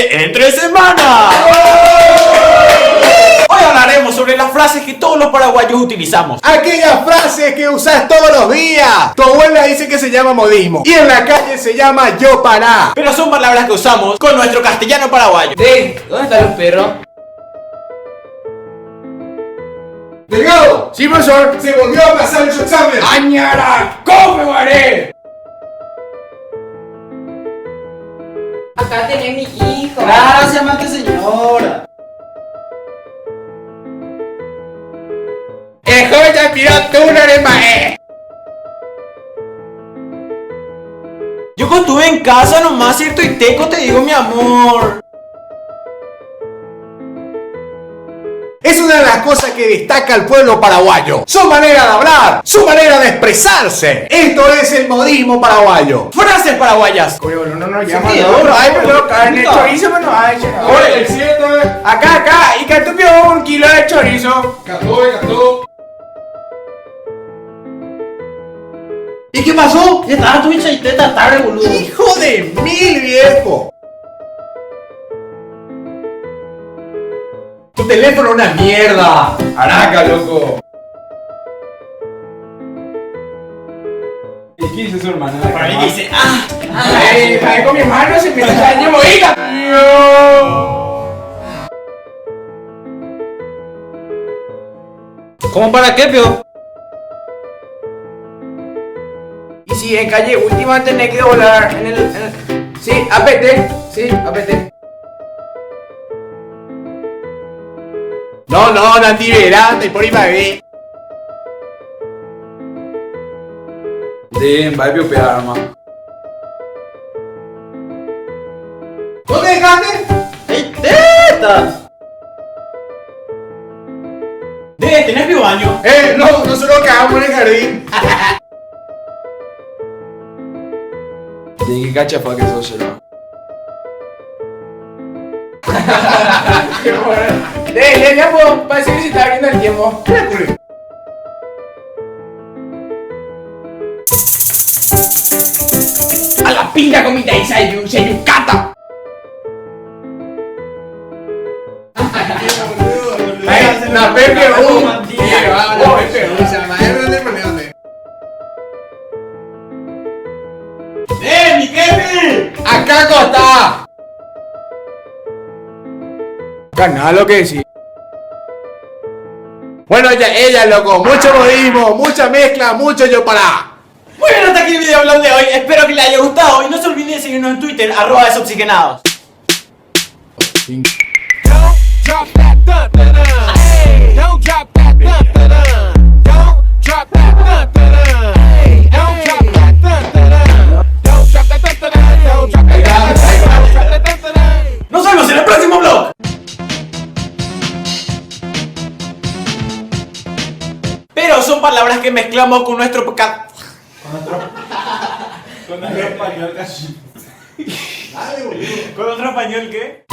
de Entre Semana. Hoy hablaremos sobre las frases que todos los paraguayos utilizamos. Aquellas frases que usas todos los días. Tu abuela dice que se llama modismo y en la calle se llama yo pará. Pero son palabras que usamos con nuestro castellano paraguayo. ¿Dónde están los perros? Delgado, sí profesor, se volvió a pasar su examen. ¡Añara! ¿Cómo me guaré? Acá tenés mi hijo. Gracias, amante señora. El joven ya miró tú no eres maestro. Yo cuando estuve en casa nomás, cierto y teco, te digo mi amor. Es una de las cosas que destaca el pueblo paraguayo. Su manera de hablar, su manera de expresarse. Esto es el modismo paraguayo. Frases paraguayas. Oye, no llama Sí, no, no, ay, pero carne no. chorizo me no hay. Oye, el 7. Acá, y que tú pidió 1 kilo de chorizo. Cató. ¿Y qué pasó? Ya estaba tu bicha y teta tarde, boludo. Hijo de mil, viejo. Tu teléfono es una mierda. Araca, loco. ¿Y qué dice su hermana? Para mí que dice, Ay, con mi hermano se me está dañando bonita. ¿cómo para qué, pio? Y si en calle última tenés que volar en el... Sí, apete. Sí, apete. No, Nati, verante, por ahí va a ver. Bien, va a piopear, hermano. ¿Dónde dejaste? ¡Ey, tetas! ¿Tenés mi baño? No, nosotros quedamos en el jardín. ¿De qué cacha fue que sos, hermano? Ya puedo, para decir si está viendo el tiempo. A la pinga comida y se yucata. La Pepe mi jefe! Acá acostá. Canal lo que decís. Bueno, ella, loco, mucho modismo, mucha mezcla, mucho yo pará. Muy bien, hasta aquí el video blog de hoy. Espero que les haya gustado y no se olviden de seguirnos en Twitter, @desoxigenados. Drop that thud, hey. Don't drop that thud, don't drop that thud, hey. Don't drop that thud, don't drop that thud, don't drop that thud. Nos vemos en el próximo vlog. Pero son palabras que mezclamos con nuestro Con el español casi. ¿Con otro español qué?